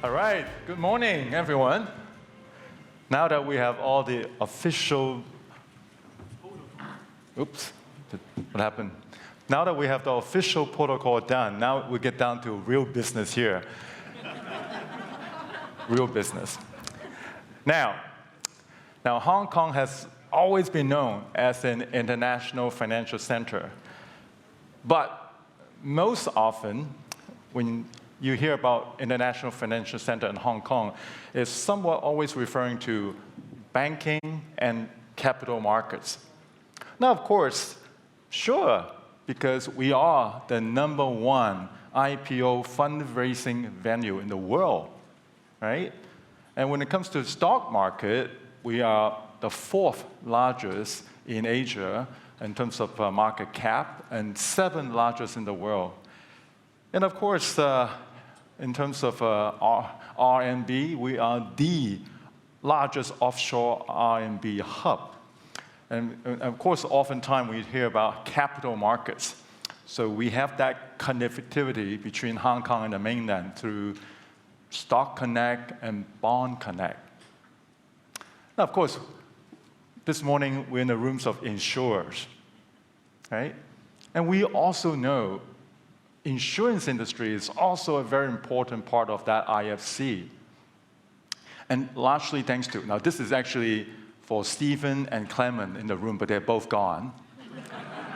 All right, good morning, everyone. Now that we have all the official, oops, what happened? Now that we have the official protocol done, now we get down to real business here. Real business. Now, Hong Kong has always been known as an international financial center. But most often, when you hear about international financial center in Hong Kong, it's somewhat always referring to banking and capital markets. Now, of course, sure, because we are the #1 IPO fundraising venue in the world, right? And when it comes to the stock market, we are the 4th largest in Asia in terms of market cap and 7th largest in the world. And of course, in terms of RMB, we are the largest offshore RMB hub. And of course, oftentimes we hear about capital markets. So we have that connectivity between Hong Kong and the mainland through Stock Connect and Bond Connect. Now, of course, this morning we're in the rooms of insurers, right? And we also know insurance industry is also a very important part of that IFC. And largely thanks to, now this is actually for Stephen and Clement in the room, but they're both gone.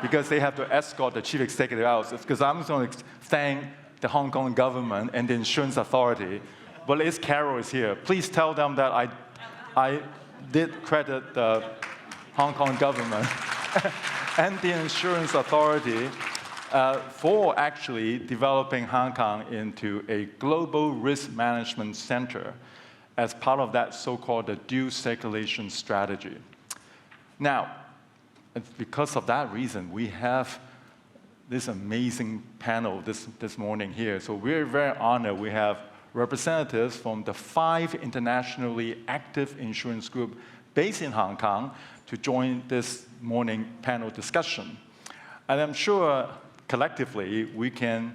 Because they have to escort the chief executive out. Because I'm going to thank the Hong Kong government and the insurance authority. But Liz Carroll is here. Please tell them that I did credit the Hong Kong government and the insurance authority for actually developing Hong Kong into a global risk management center as part of that so-called the dual circulation strategy. Now, because of that reason, we have this amazing panel this morning here. So we're very honored. We have representatives from the 5 internationally active insurance groups based in Hong Kong to join this morning panel discussion. And I'm sure collectively we can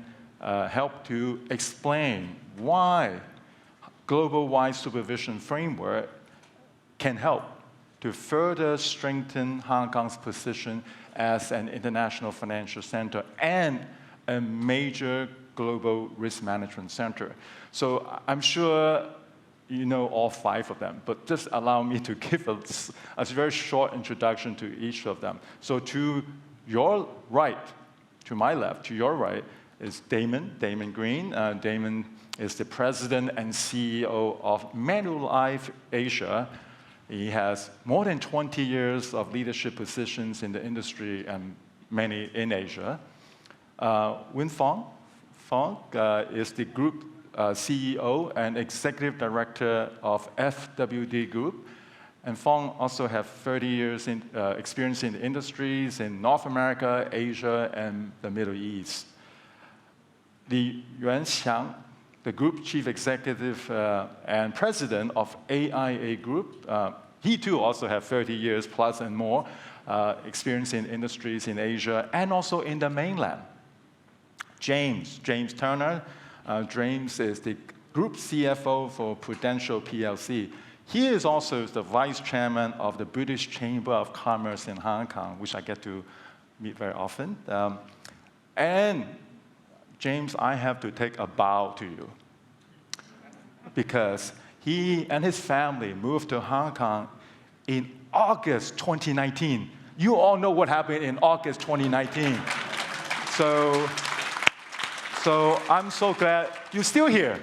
help to explain why global-wide supervision framework can help to further strengthen Hong Kong's position as an international financial center and a major global risk management center. So I'm sure you know all 5 of them, but just allow me to give a very short introduction to each of them. So to your right, to my left, to your right, is Damien GREEN. Damien is the president and CEO of Manulife Asia. He has more than 20 years of leadership positions in the industry and many in Asia. Phong is the group CEO and executive director of FWD Group. And Phong also has 30 years in experience in industries in North America, Asia, and the Middle East. LEE Yuan Siong, the group chief executive and president of AIF Group. He too also has 30 years plus and more experience in industries in Asia and also in the mainland. James Turner. James is the group CFO for Prudential PLC. He is also the vice chairman of the British Chamber of Commerce in Hong Kong, which I get to meet very often. And James, I have to take a bow to you because he and his family moved to Hong Kong in August 2019. You all know what happened in August 2019. So I'm so glad you're still here.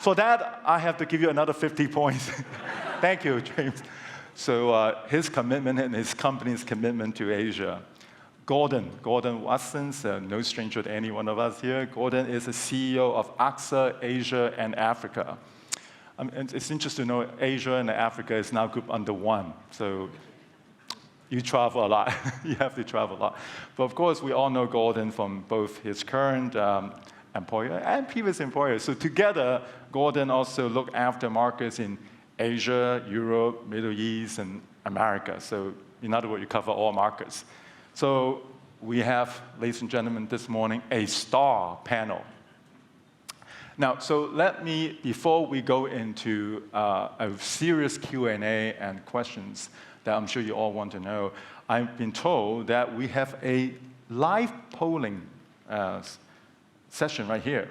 For that, I have to give you another 50 points. Thank you, James. So his commitment and his company's commitment to Asia. Gordon Watson's no stranger to any one of us here. Gordon is the CEO of AXA Asia and Africa. It's interesting to know Asia and Africa is now grouped under one. So you travel a lot. You have to travel a lot. But of course, we all know Gordon from both his current employer and previous employer. So together, Gordon also looked after markets in Asia, Europe, Middle East, and America. So in other words, you cover all markets. So we have, ladies and gentlemen, this morning, a star panel. Now, so let me, before we go into a serious Q&A and questions that I'm sure you all want to know, I've been told that we have a live polling session right here.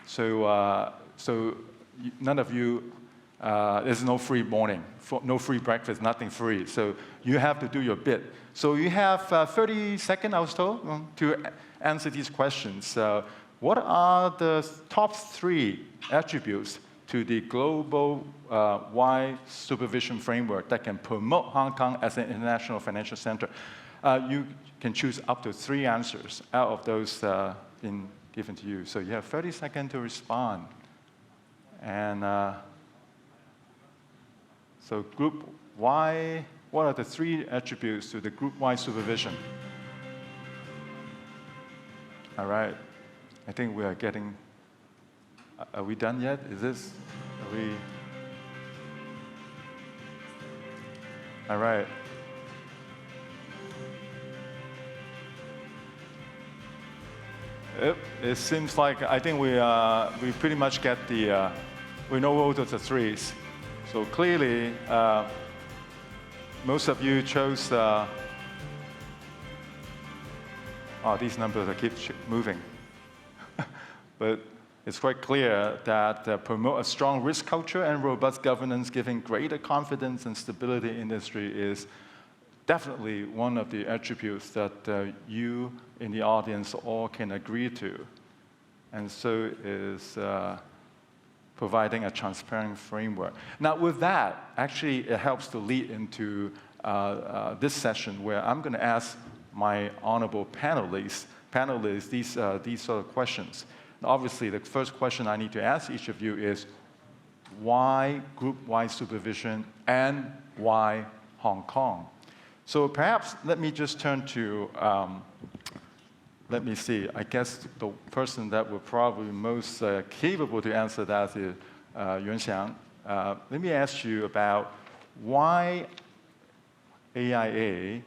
So, none of you, there's no free morning, no free breakfast, nothing free. So you have to do your bit. So you have 30 seconds, I was told, to answer these questions. What are the top 3 attributes to the global wide supervision framework that can promote Hong Kong as an international financial center? You can choose up to 3 answers out of those being given to you. So you have 30 seconds to respond. And so group Y, what are the 3 attributes to the group-wide supervision? All right. I think we are getting, are we done yet? Is this, are we? All right. It seems like, I think we pretty much get the, we know all of the 3s. So clearly, most of you chose, these numbers keep moving. But it's quite clear that promote a strong risk culture and robust governance, giving greater confidence and stability in industry is definitely one of the attributes that you in the audience all can agree to. And so is providing a transparent framework. Now with that, actually it helps to lead into this session where I'm going to ask my honorable panelists these sort of questions. Obviously, the first question I need to ask each of you is, why group-wide supervision and why Hong Kong? So perhaps let me just turn to, let me see, I guess the person that would probably most capable to answer that is Yuan Siong. Let me ask you about why AIA,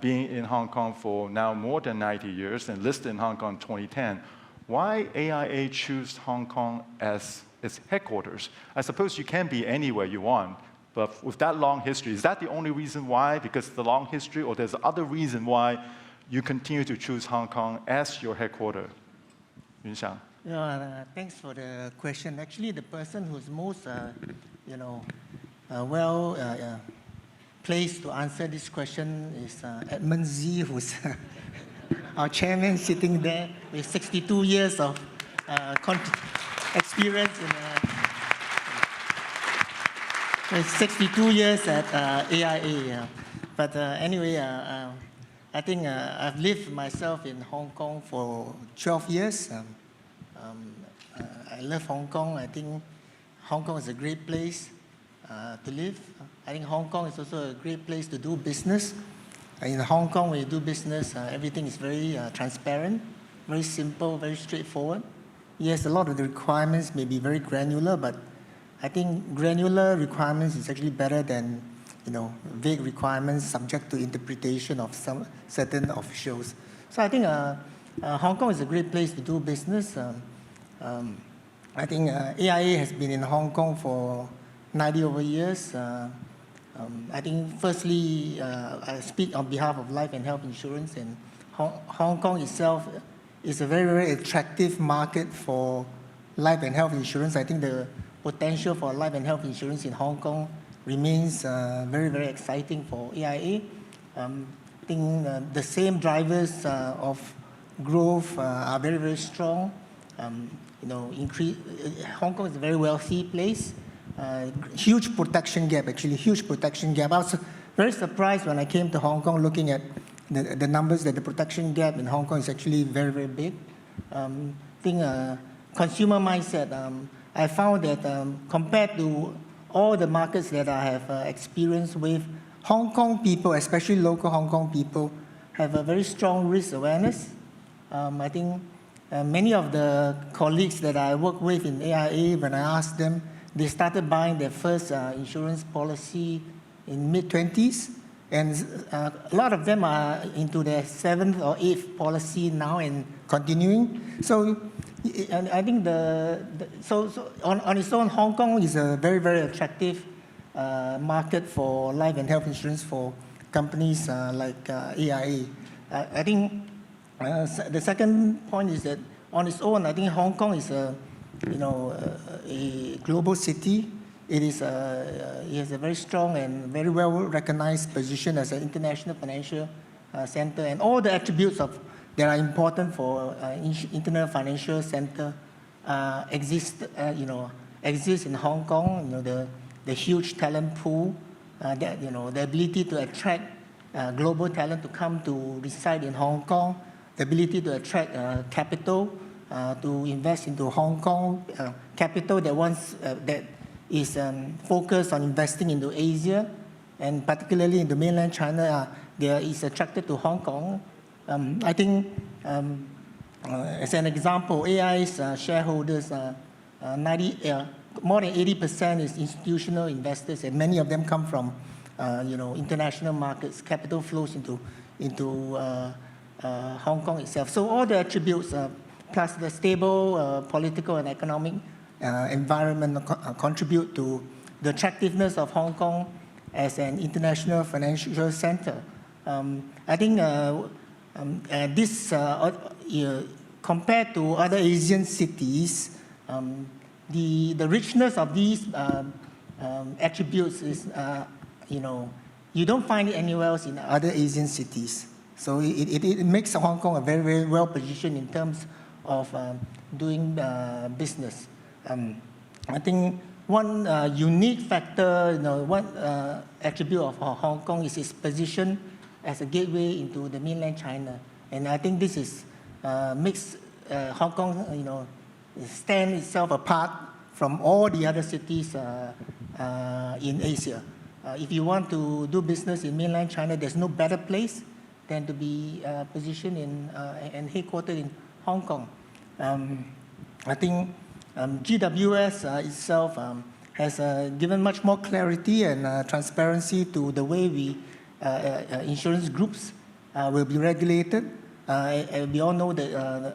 being in Hong Kong for now more than 90 years and listed in Hong Kong in 2010, why AIA choose Hong Kong as its headquarters? I suppose you can be anywhere you want, but with that long history, is that the only reason why, because of the long history, or there's other reason why you continue to choose Hong Kong as your headquarters? Yuan Siong. Thanks for the question. Actually, the person who's most, placed to answer this question is Edmund Z, who's our chairman sitting there with 62 years of experience in 62 years at AIA. But anyway, I think I've lived myself in Hong Kong for 12 years. I love Hong Kong. I think Hong Kong is a great place to live. I think Hong Kong is also a great place to do business. In Hong Kong, when you do business, everything is very transparent, very simple, very straightforward. Yes, a lot of the requirements may be very granular, but I think granular requirements is actually better than vague requirements subject to interpretation of some certain officials. So I think Hong Kong is a great place to do business. I think AIA has been in Hong Kong for 90 over years. I think firstly, I speak on behalf of life and health insurance, and Hong Kong itself is a very, very attractive market for life and health insurance. I think the potential for life and health insurance in Hong Kong remains very, very exciting for AIA. I think the same drivers of growth are very, very strong. Hong Kong is a very wealthy place. Huge protection gap, actually, huge protection gap. I was very surprised when I came to Hong Kong looking at the numbers that the protection gap in Hong Kong is actually very, very big. I think consumer mindset, I found that compared to all the markets that I have experience with, Hong Kong people, especially local Hong Kong people, have a very strong risk awareness. I think many of the colleagues that I work with in AIA, when I asked them, they started buying their first insurance policy in mid-20s, and a lot of them are into their 7th or 8th policy now and continuing. So, And I think so on its own, Hong Kong is a very, very attractive market for life and health insurance for companies like AIA. I think the second point is that on its own, I think Hong Kong is a global city. It has a very strong and very well recognized position as an international financial center, and all the attributes that are important for international financial center exist in Hong Kong. The huge talent pool, the ability to attract global talent to come to reside in Hong Kong, the ability to attract capital to invest into Hong Kong, capital that is focused on investing into Asia, and particularly in the mainland China, there is attracted to Hong Kong. I think, as an example, AI's shareholders, more than 80% is institutional investors, and many of them come from, international markets. Capital flows into Hong Kong itself. So all the attributes, plus the stable political and economic environment, contribute to the attractiveness of Hong Kong as an international financial center. I think this, compared to other Asian cities, the richness of these attributes is, you don't find it anywhere else in other Asian cities. So it makes Hong Kong a very, very well positioned in terms of doing business. I think one unique factor, one attribute of Hong Kong is its position as a gateway into the mainland China, and I think this makes Hong Kong, stand itself apart from all the other cities in Asia. If you want to do business in mainland China, there's no better place than to be positioned and headquartered in Hong Kong. I think GWS itself has given much more clarity and transparency to the way insurance groups will be regulated. We all know that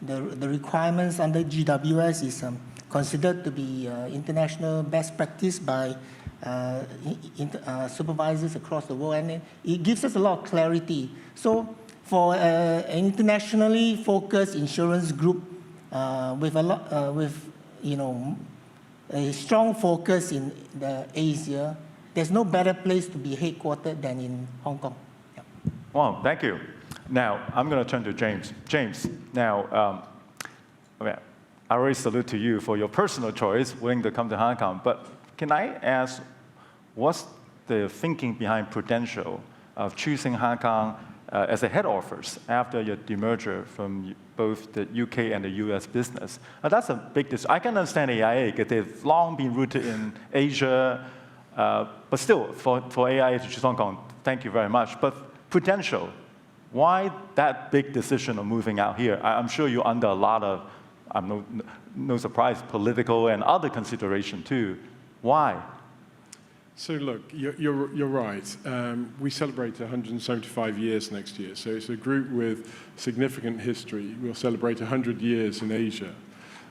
the requirements under GWS is considered to be international best practice by supervisors across the world, and it gives us a lot of clarity. So for an internationally focused insurance group with a strong focus in Asia, there's no better place to be headquartered than in Hong Kong. Yeah. Well, thank you. Now, I'm going to turn to James. James, now, I already salute to you for your personal choice, willing to come to Hong Kong, but can I ask, what's the thinking behind Prudential of choosing Hong Kong as a head office after your demerger from both the UK and the US business? That's a big decision. I can understand AIA because they've long been rooted in Asia, but still, for AIA to choose Hong Kong, thank you very much. But Prudential, why that big decision of moving out here? I'm sure you're under a lot of, no surprise, political and other consideration too. Why? So look, you're right. We celebrate 175 years next year. So it's a group with significant history. We'll celebrate 100 years in Asia.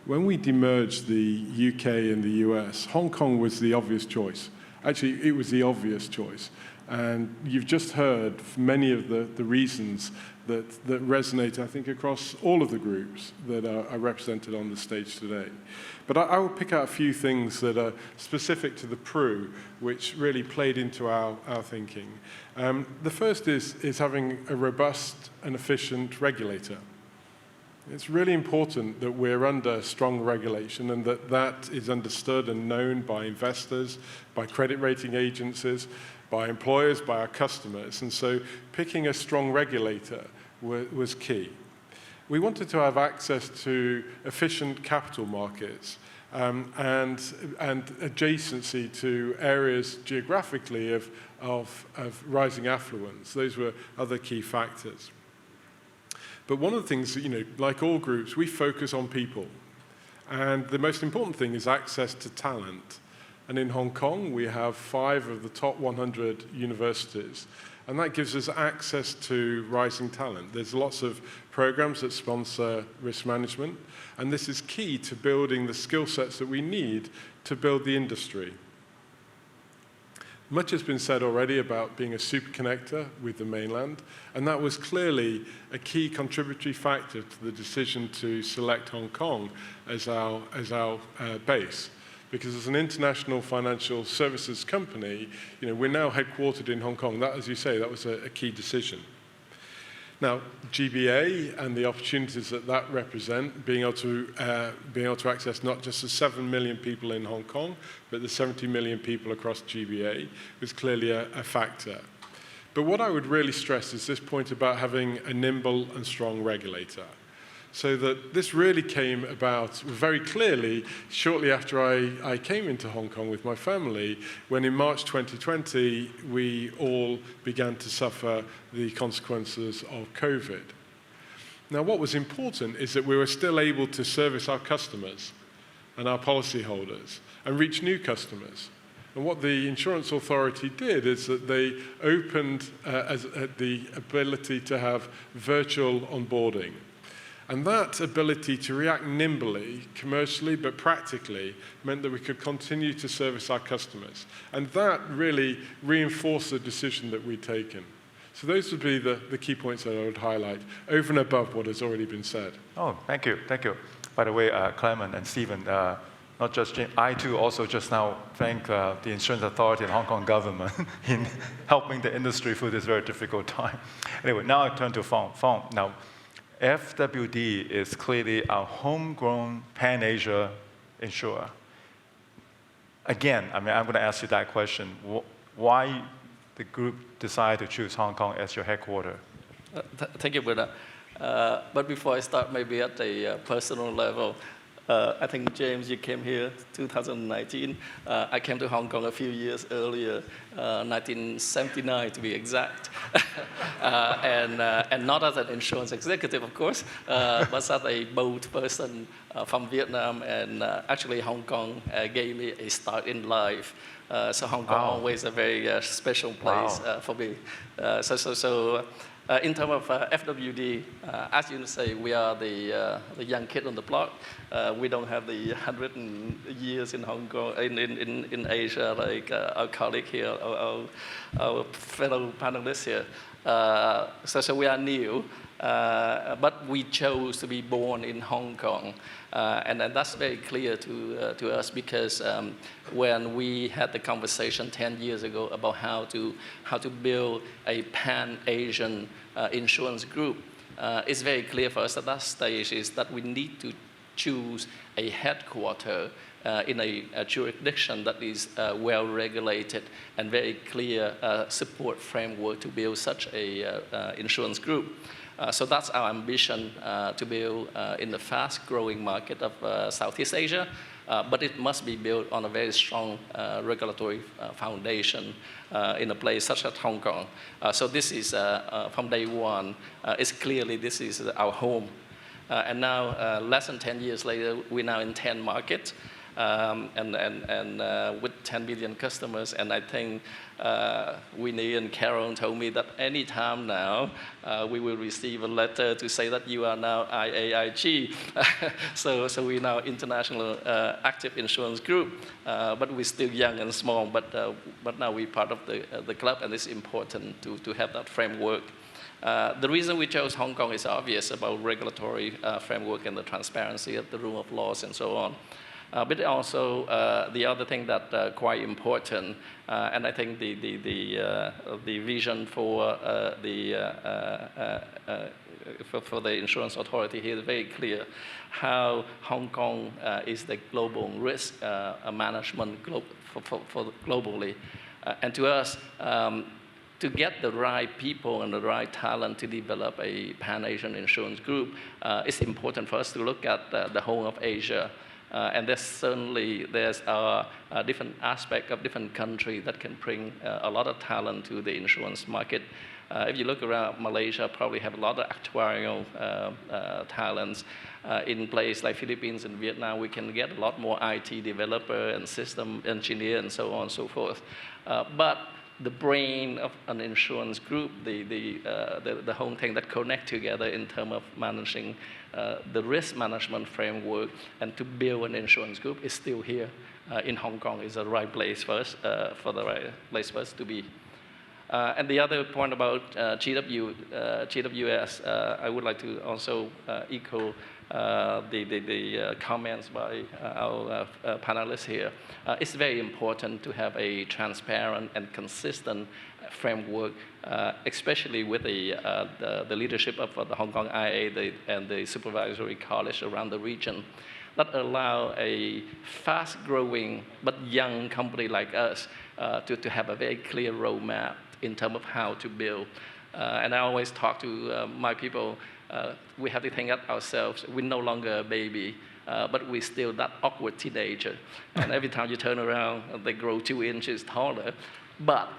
When we demerged the UK and the US, Hong Kong was the obvious choice. Actually, it was the obvious choice. And you've just heard many of the reasons that resonate, I think, across all of the groups that are represented on the stage today. But I will pick out a few things that are specific to the Pru, which really played into our thinking. The first is having a robust and efficient regulator. It's really important that we're under strong regulation and that is understood and known by investors, by credit rating agencies, by employers, by our customers. And so picking a strong regulator was key. We wanted to have access to efficient capital markets and adjacency to areas geographically of rising affluence. Those were other key factors. But one of the things, like all groups, we focus on people. And the most important thing is access to talent. And in Hong Kong, we have 5 of the top 100 universities. And that gives us access to rising talent. There's lots of programs that sponsor risk management, and this is key to building the skill sets that we need to build the industry. Much has been said already about being a super connector with the mainland, and that was clearly a key contributory factor to the decision to select Hong Kong as our base. Because as an international financial services company, we're now headquartered in Hong Kong. That, as you say, that was a key decision. Now, GBA and the opportunities that represent, being able to access not just the 7 million people in Hong Kong, but the 70 million people across GBA, was clearly a factor. But what I would really stress is this point about having a nimble and strong regulator. So that this really came about very clearly shortly after I came into Hong Kong with my family, when in March 2020, we all began to suffer the consequences of COVID. Now, what was important is that we were still able to service our customers and our policyholders and reach new customers. And what the insurance authority did is that they opened the ability to have virtual onboarding. And that ability to react nimbly, commercially, but practically, meant that we could continue to service our customers. And that really reinforced the decision that we'd taken. So those would be the key points that I would highlight, over and above what has already been said. Oh, thank you, thank you. By the way, Clement and Stephen, not just James, I too also just now thank the Insurance Authority and Hong Kong government in helping the industry through this very difficult time. Anyway, now I turn to Phong. Phong, now, FWD is clearly a homegrown Pan-Asia insurer. Again, I'm going to ask you that question. Why the group decided to choose Hong Kong as your headquarters? Thank you, Buddha. But before I start, maybe at a personal level, I think, James, you came here 2019. I came to Hong Kong a few years earlier, 1979 to be exact. And not as an insurance executive, of course, but as a boat person from Vietnam. And actually, Hong Kong gave me a start in life. So Hong Kong always a very special place for me. In terms of FWD, as you say, we are the young kid on the block. We don't have the 100 years in Hong Kong, in Asia, like our colleague here, our fellow panelists here. So we are new, but we chose to be born in Hong Kong. And that's very clear to us because when we had the conversation 10 years ago about how to build a Pan-Asian insurance group, it's very clear for us at that stage is that we need to choose a headquarter in a jurisdiction that is well regulated and very clear support framework to build such a insurance group. So that's our ambition to build in the fast-growing market of Southeast Asia, but it must be built on a very strong regulatory foundation in a place such as Hong Kong. So this is, from day one, it's clearly this is our home. And now, less than 10 years later, we're now in 10 markets. And with 10 million customers, and I think Winnie and Carol told me that any time now we will receive a letter to say that you are now IAIG. so we're now international active insurance group, but we're still young and small. But now we're part of the club, and it's important to have that framework. The reason we chose Hong Kong is obvious about regulatory framework and the transparency of the rule of laws and so on. But also the other thing that quite important, and I think the vision for the insurance authority here is very clear. How Hong Kong is the global risk management for globally, and to us. To get the right people and the right talent to develop a Pan-Asian insurance group, it's important for us to look at the whole of Asia. And there's a different aspect of different countries that can bring a lot of talent to the insurance market. If you look around, Malaysia probably have a lot of actuarial talents. In places like Philippines and Vietnam, we can get a lot more IT developer and system engineer and so on and so forth. But the brain of an insurance group, the whole thing that connect together in terms of managing the risk management framework and to build an insurance group is still here in Hong Kong. Is the right place for us, for the right place for us to be. And the other point about GWS, I would like to also echo the comments by our panelists here. It's very important to have a transparent and consistent framework, especially with the leadership of the Hong Kong IA and the supervisory college around the region, that allow a fast-growing but young company like us to have a very clear roadmap in terms of how to build. And I always talk to my people, we have to think of ourselves, we're no longer a baby, but we're still that awkward teenager. And every time you turn around, they grow 2 inches taller. But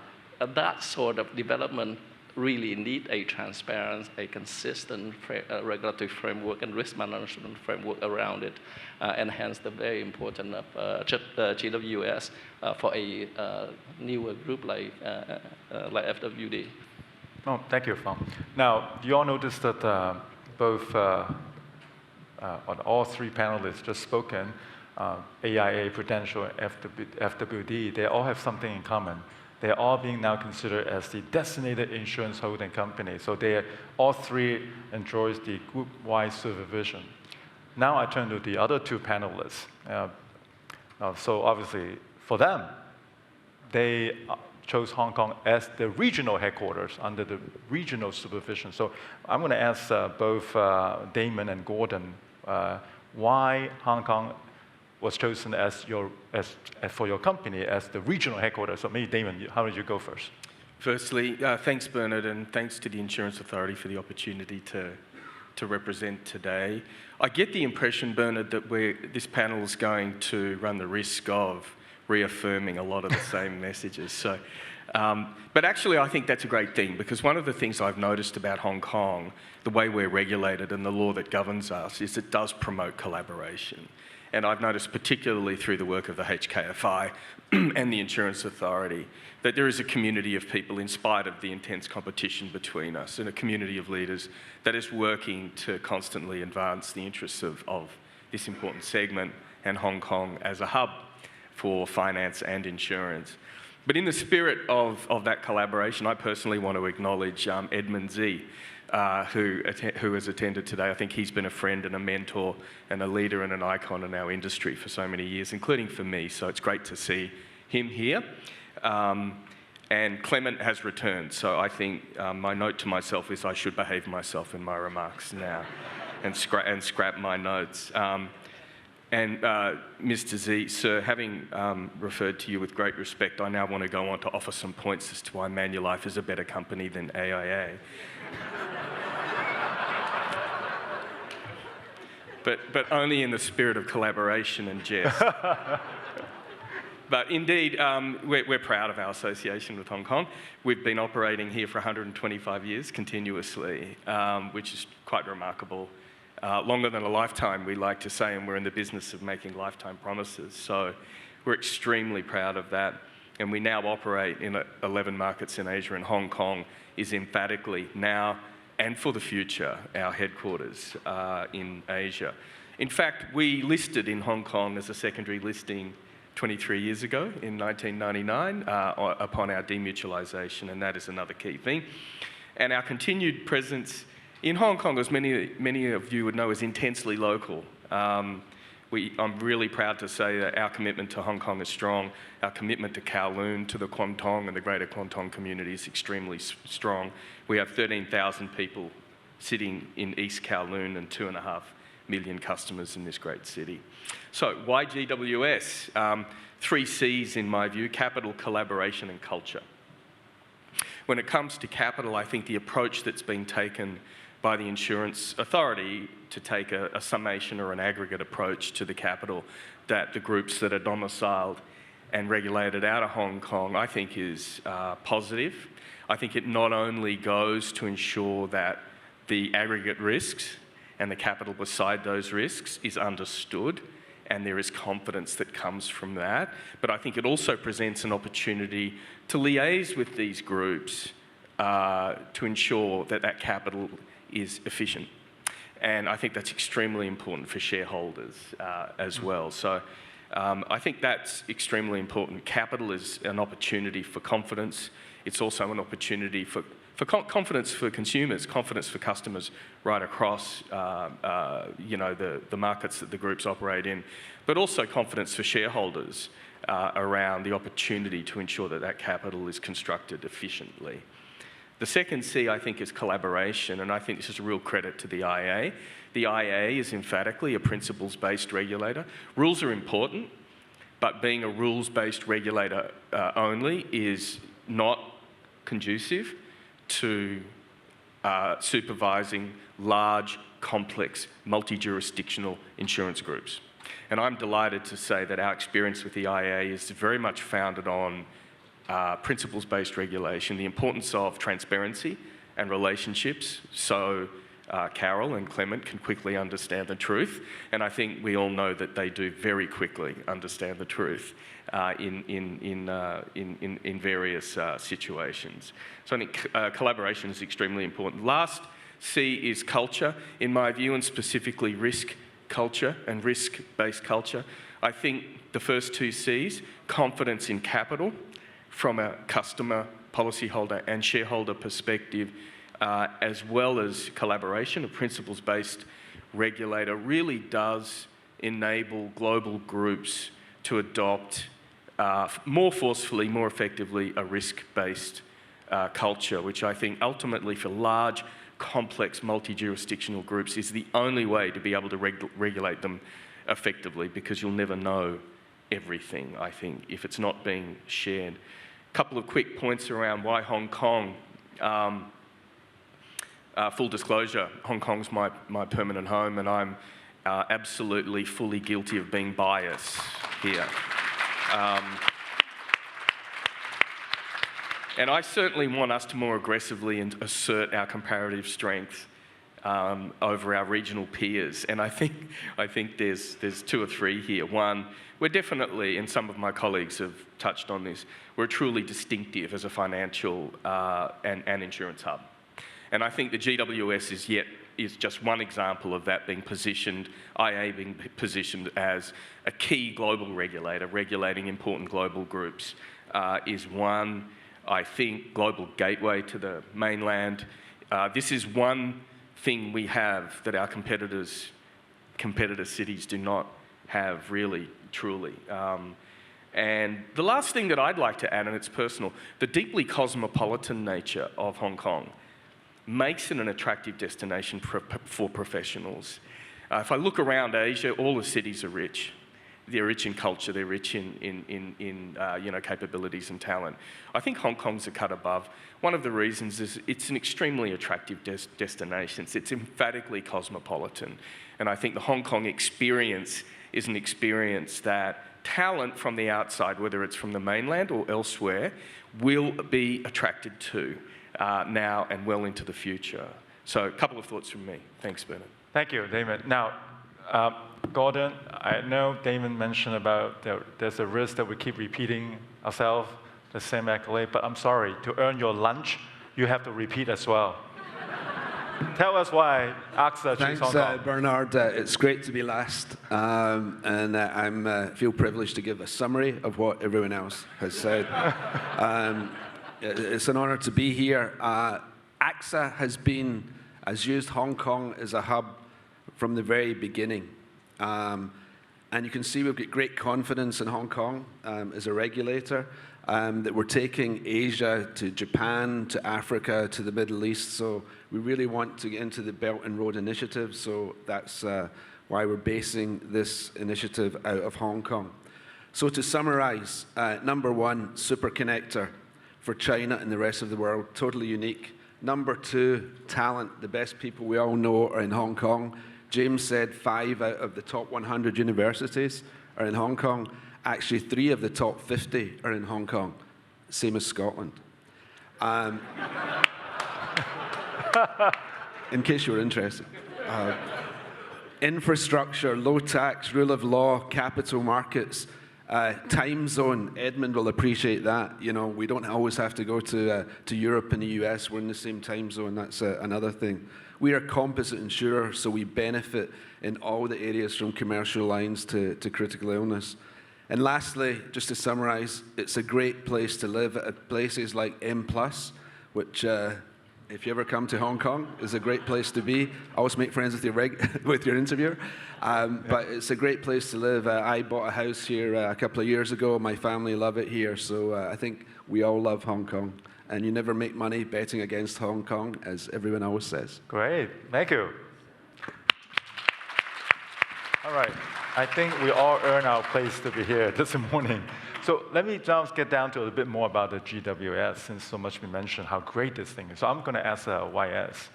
that sort of development really need a transparent, a consistent regulatory framework and risk management framework around it, and hence the very important of GWS for a newer group like FWD. Oh, thank you, Phong. Now, you all noticed that both, on all 3 panelists just spoken, AIA, Prudential, FWD, they all have something in common. They're all being now considered as the designated insurance holding company. So all 3 enjoys the group-wide supervision. Now I turn to the other 2 panelists. So obviously, for them, they chose Hong Kong as the regional headquarters under the regional supervision. So I'm going to ask both Damon and Gordon why Hong Kong was chosen for your company as the regional headquarters. So maybe Damon, how did you go first? Firstly, thanks Bernard, and thanks to the Insurance Authority for the opportunity to represent today. I get the impression, Bernard, that this panel is going to run the risk of reaffirming a lot of the same messages. So, but actually I think that's a great thing, because one of the things I've noticed about Hong Kong, the way we're regulated and the law that governs us, is it does promote collaboration. And I've noticed, particularly through the work of the HKFI and the Insurance Authority, that there is a community of people, in spite of the intense competition between us, and a community of leaders that is working to constantly advance the interests of this important segment and Hong Kong as a hub for finance and insurance. But in the spirit of that collaboration, I personally want to acknowledge Edmund Z, who has attended today. I think he's been a friend and a mentor and a leader and an icon in our industry for so many years, including for me. So it's great to see him here. And Clement has returned. So I think my note to myself is I should behave myself in my remarks now and scrap my notes. And Mr. Z, sir, having referred to you with great respect, I now want to go on to offer some points as to why Manulife is a better company than AIA. But only in the spirit of collaboration and jest. But indeed, we're proud of our association with Hong Kong. We've been operating here for 125 years continuously, which is quite remarkable. Longer than a lifetime, we like to say, and we're in the business of making lifetime promises. So we're extremely proud of that. And we now operate in 11 markets in Asia, and Hong Kong is emphatically now and for the future our headquarters in Asia. In fact, we listed in Hong Kong as a secondary listing 23 years ago in 1999 upon our demutualisation, and that is another key thing. And our continued presence in Hong Kong, as many of you would know, is intensely local. I'm really proud to say that our commitment to Hong Kong is strong. Our commitment to Kowloon, to the Kwantong and the greater Kwantong community is extremely strong. We have 13,000 people sitting in East Kowloon and 2.5 million customers in this great city. So why GWS? 3 C's in my view: capital, collaboration and culture. When it comes to capital, I think the approach that's been taken by the Insurance Authority to take a summation or an aggregate approach to the capital that the groups that are domiciled and regulated out of Hong Kong, I think is positive. I think it not only goes to ensure that the aggregate risks and the capital beside those risks is understood and there is confidence that comes from that. But I think it also presents an opportunity to liaise with these groups to ensure that that capital is efficient. And I think that's extremely important for shareholders as well. So I think that's extremely important. Capital is an opportunity for confidence. It's also an opportunity for confidence for consumers, confidence for customers right across the markets that the groups operate in, but also confidence for shareholders around the opportunity to ensure that that capital is constructed efficiently. The second C, I think, is collaboration, and I think this is a real credit to the IA. The IA is emphatically a principles-based regulator. Rules are important, but being a rules-based regulator only is not conducive to supervising large, complex, multi-jurisdictional insurance groups. And I'm delighted to say that our experience with the IA is very much founded on principles-based regulation, the importance of transparency and relationships, so Carol and Clement can quickly understand the truth, and I think we all know that they do very quickly understand the truth in various situations. So I think collaboration is extremely important. Last C is culture, in my view, and specifically risk culture and risk-based culture. I think the first two Cs, confidence in capital, from a customer, policyholder and shareholder perspective, as well as collaboration, a principles-based regulator really does enable global groups to adopt more forcefully, more effectively, a risk-based culture, which I think ultimately for large, complex, multi-jurisdictional groups is the only way to be able to regulate them effectively, because you'll never know everything, I think, if it's not being shared. Couple of quick points around why Hong Kong. Full disclosure, Hong Kong's my permanent home, and I'm absolutely fully guilty of being biased here. And I certainly want us to more aggressively assert our comparative strength over our regional peers. And I think there's two or three here. One, we're definitely, and some of my colleagues have touched on this, we're truly distinctive as a financial and insurance hub. And I think the GWS is just one example of that being positioned, IA being positioned as a key global regulator, regulating important global groups, is one, I think, global gateway to the mainland. This is one thing we have that our competitor cities do not have, really, truly. And the last thing that I'd like to add, and it's personal, the deeply cosmopolitan nature of Hong Kong makes it an attractive destination for professionals. If I look around Asia, all the cities are rich. They're rich in culture, they're rich in capabilities and talent. I think Hong Kong's a cut above. One of the reasons is it's an extremely attractive destination. It's emphatically cosmopolitan. And I think the Hong Kong experience is an experience that talent from the outside, whether it's from the mainland or elsewhere, will be attracted to now and well into the future. So a couple of thoughts from me. Thanks, Bernard. Thank you, Damon. Now, Gordon, I know Damon mentioned about there's a risk that we keep repeating ourselves, the same accolade, but I'm sorry, to earn your lunch, you have to repeat as well. Tell us why AXA chose Hong Kong. Thanks, Bernard. It's great to be last, and I feel privileged to give a summary of what everyone else has said. It's an honor to be here. AXA has used Hong Kong as a hub from the very beginning. And you can see we've got great confidence in Hong Kong as a regulator, that we're taking Asia to Japan, to Africa, to the Middle East. So we really want to get into the Belt and Road Initiative. So that's why we're basing this initiative out of Hong Kong. So to summarize, number one, super connector for China and the rest of the world, totally unique. Number two, talent. The best people we all know are in Hong Kong. James said 5 out of the top 100 universities are in Hong Kong. Actually, 3 of the top 50 are in Hong Kong, same as Scotland. In case you were interested. infrastructure, low tax, rule of law, capital markets, time zone. Edmund will appreciate that. You know, we don't always have to go to Europe and the US. We're in the same time zone. That's another thing. We are a composite insurer, so we benefit in all the areas from commercial lines to critical illness. And lastly, just to summarize, it's a great place to live at places like M+, which if you ever come to Hong Kong, is a great place to be. Always make friends with your interviewer. But it's a great place to live. I bought a house here a couple of years ago. My family love it here. So I think we all love Hong Kong. And you never make money betting against Hong Kong, as everyone always says. Great, thank you. All right, I think we all earn our place to be here this morning. So let me just get down to a bit more about the GWS, since so much we mentioned how great this thing is. So I'm going to ask YS.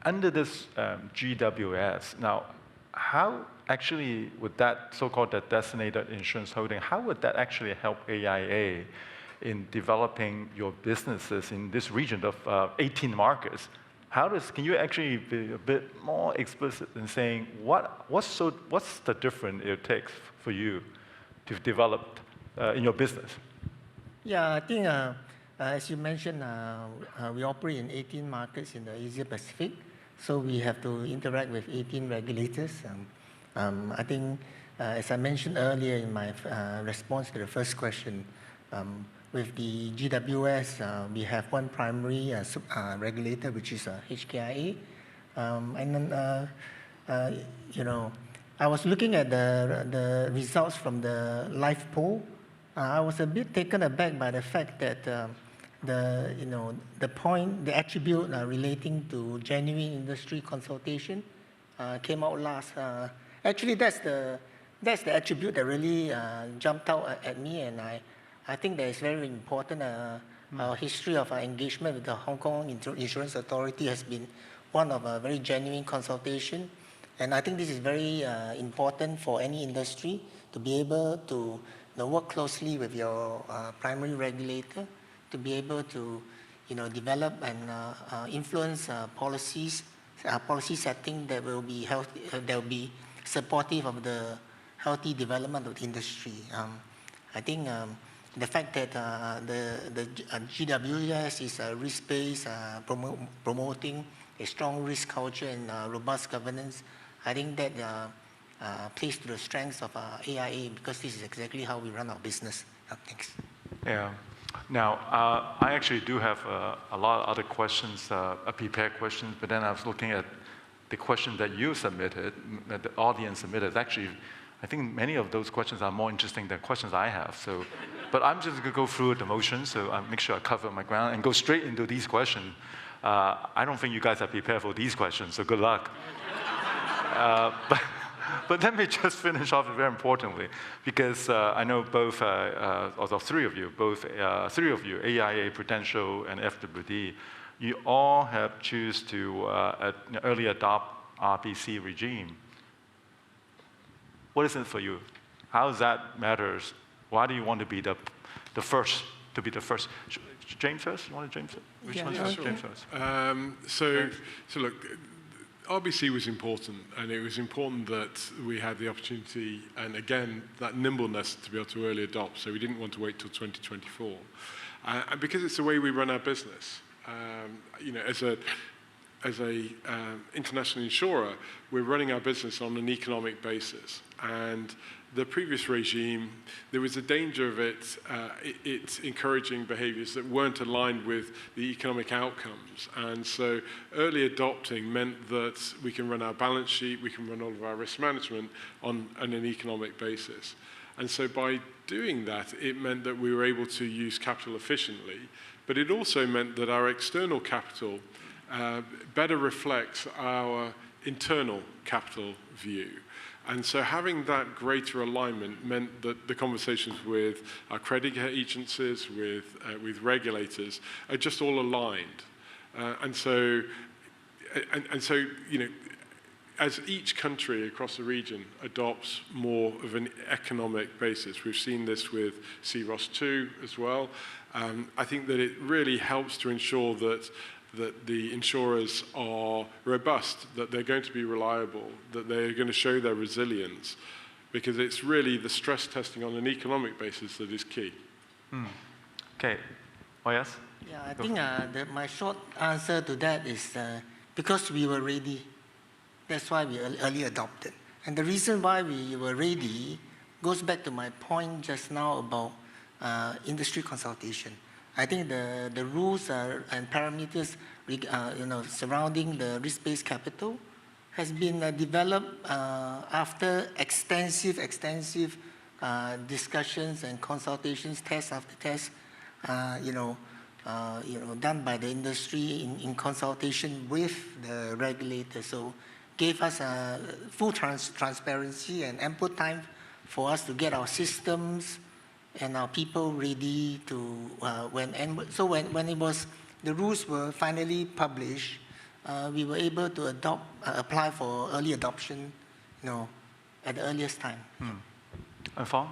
Under this GWS, now, how actually would that so-called that designated insurance holding, how would that actually help AIA in developing your businesses in this region of 18 markets? Can you actually be a bit more explicit in saying what's the difference it takes for you to develop in your business? Yeah, I think as you mentioned, we operate in 18 markets in the Asia Pacific, so we have to interact with 18 regulators. I think, as I mentioned earlier in my response to the first question, with the GWS, we have one primary regulator, which is HKIA. And then, you know, I was looking at the results from the life poll. I was a bit taken aback by the fact that the attribute relating to genuine industry consultation came out last. Actually, that's the attribute that really jumped out at me, and I think that is very important. Our history of our engagement with the Hong Kong Insurance Authority has been one of a very genuine consultation. And I think this is very important for any industry to be able to work closely with your primary regulator, to be able to develop and influence policies, policy setting that will be healthy, that will be supportive of the healthy development of the industry. I think the fact that the GWS is risk-based, promoting a strong risk culture and robust governance, I think that plays to the strengths of AIA, because this is exactly how we run our business. Thanks. Yeah. Now, I actually do have a lot of other questions, prepared questions, but then I was looking at the question that you submitted, that the audience submitted. Actually, I think many of those questions are more interesting than questions I have. So, but I'm just going to go through the motions, so I make sure I cover my ground and go straight into these questions. I don't think you guys are prepared for these questions, so good luck. But let me just finish off very importantly, because I know both, or three of you, AIA, Prudential, and FWD, you all have choose to early adopt RBC regime. What is it for you? How does that matters? Why do you want to be the first? To be the first. James first? You want to James? Which one's first? Sure. James first. So look, RBC was important, and it was important that we had the opportunity, and again, that nimbleness to be able to early adopt. So we didn't want to wait till 2024, and because it's the way we run our business. As a international insurer, we're running our business on an economic basis, and the previous regime, there was a danger of it encouraging behaviors that weren't aligned with the economic outcomes. And so early adopting meant that we can run our balance sheet, we can run all of our risk management on an economic basis. And so by doing that, it meant that we were able to use capital efficiently, but it also meant that our external capital better reflects our internal capital view. And so having that greater alignment meant that the conversations with our credit agencies, with regulators, are just all aligned. And so, as each country across the region adopts more of an economic basis, we've seen this with CROS 2 as well. I think that it really helps to ensure that that the insurers are robust, that they're going to be reliable, that they're going to show their resilience, because it's really the stress testing on an economic basis that is key. Okay. Oh, yes? Yeah, I think my short answer to that is because we were ready. That's why we early adopted. And the reason why we were ready goes back to my point just now about industry consultation. I think the rules and parameters surrounding the risk-based capital has been developed after extensive discussions and consultations, test after test, done by the industry in consultation with the regulator. So gave us full transparency and ample time for us to get our systems and our people ready to when it was the rules were finally published, we were able to apply for early adoption, at the earliest time. And Phong?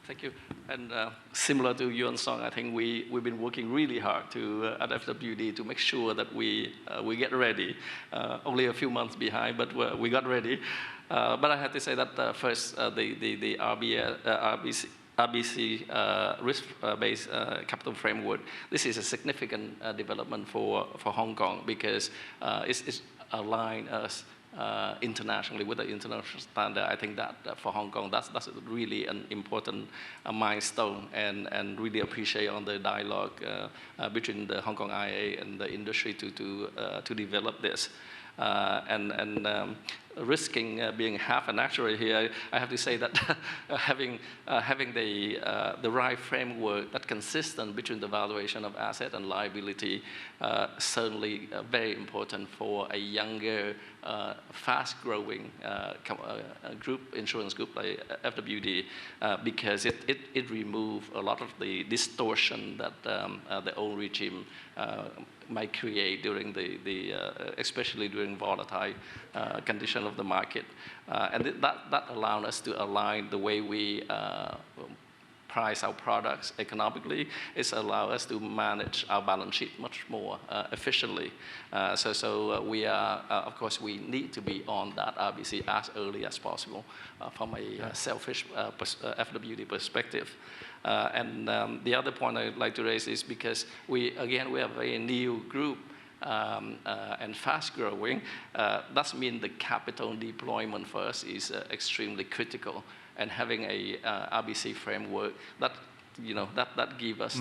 Thank you. And similar to Yuan Siong, I think we've been working really hard at FWD to make sure that we get ready. Only a few months behind, but we got ready. But I have to say that first, the RBC risk-based capital framework, this is a significant development for Hong Kong because it's aligned us internationally with the international standard. I think that for Hong Kong, that's really an important milestone, and really appreciate on the dialogue between the Hong Kong IA and the industry to develop this. Risking being half an actuary here, I have to say that having the right framework that's consistent between the valuation of asset and liability certainly very important for a younger, fast-growing insurance group like FWD because it removes a lot of the distortion that the old regime might create during especially during volatile condition of the market, and that allowed us to align the way we price our products economically. It's allowed us to manage our balance sheet much more efficiently. So we are, of course, we need to be on that RBC as early as possible from a selfish FWD perspective. And the other point I'd like to raise is because we are a very new group and fast growing, that means the capital deployment for us is extremely critical. And having a RBC framework that gives us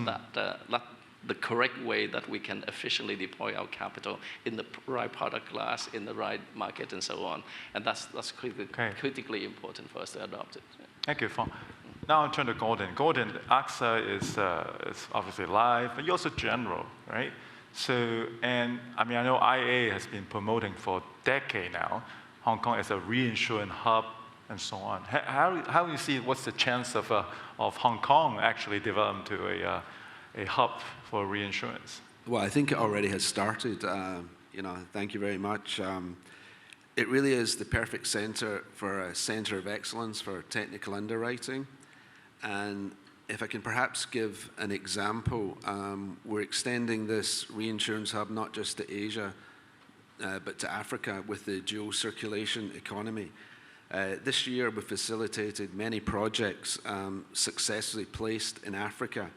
the correct way that we can efficiently deploy our capital in the right product class, in the right market, and so on. And that's critically important for us to adopt it. Thank you, Phong. Now I'll turn to Gordon. Gordon, AXA is obviously live, but you're also general, right? So, and I mean, I know IA has been promoting for a decade now, Hong Kong as a reinsurance hub and so on. How do you see what's the chance of Hong Kong actually developing to a hub for reinsurance? Well, I think it already has started. Thank you very much. It really is the perfect center for a center of excellence for technical underwriting. And if I can perhaps give an example, we're extending this reinsurance hub not just to Asia, but to Africa with the dual circulation economy. This year, we facilitated many projects successfully placed in Africa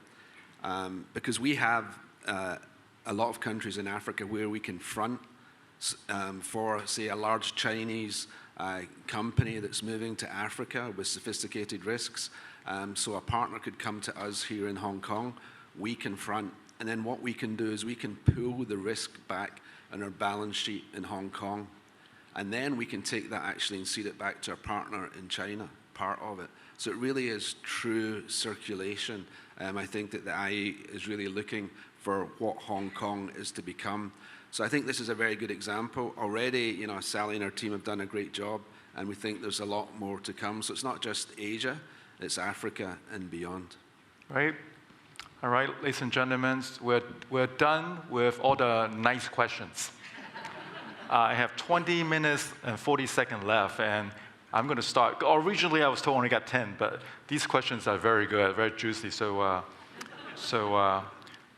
because we have a lot of countries in Africa where we can front for, say, a large Chinese company that's moving to Africa with sophisticated risks. So a partner could come to us here in Hong Kong, we can front, and then what we can do is we can pull the risk back on our balance sheet in Hong Kong. And then we can take that actually and cede it back to our partner in China, part of it. So it really is true circulation. I think that the IE is really looking for what Hong Kong is to become. So I think this is a very good example. Already, Sally and her team have done a great job, and we think there's a lot more to come. So it's not just Asia, it's Africa and beyond. Right. All right, ladies and gentlemen, we're done with all the nice questions. I have 20 minutes and 40 seconds left, and I'm going to start. Originally, I was told I only got 10, but these questions are very good, very juicy. So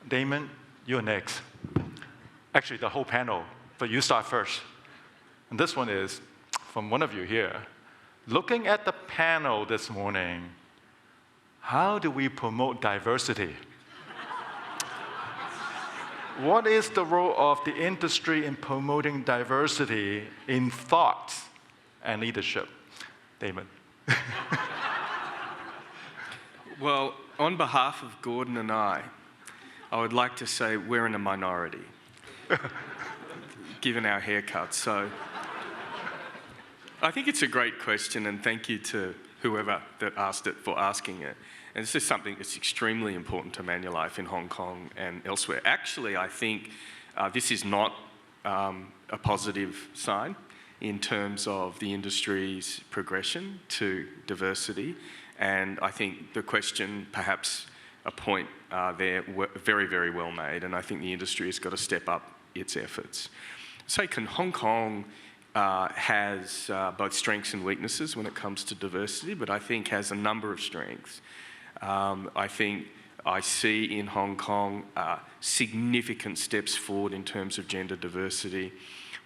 Damien, you're next. actually the whole panel, but you start first. And this one is from one of you here. Looking at the panel this morning, how do we promote diversity? What is the role of the industry in promoting diversity in thought and leadership? Damon. Well, on behalf of Gordon and I would like to say we're in a minority, given our haircuts. So I think it's a great question, and thank you to whoever that asked it for asking it. And this is something that's extremely important to Manulife in Hong Kong and elsewhere. Actually, I think this is not a positive sign in terms of the industry's progression to diversity. And I think the question, perhaps a point there, very, very well made. And I think the industry has got to step up its efforts. So Hong Kong has both strengths and weaknesses when it comes to diversity, but I think has a number of strengths. I think I see in Hong Kong significant steps forward in terms of gender diversity.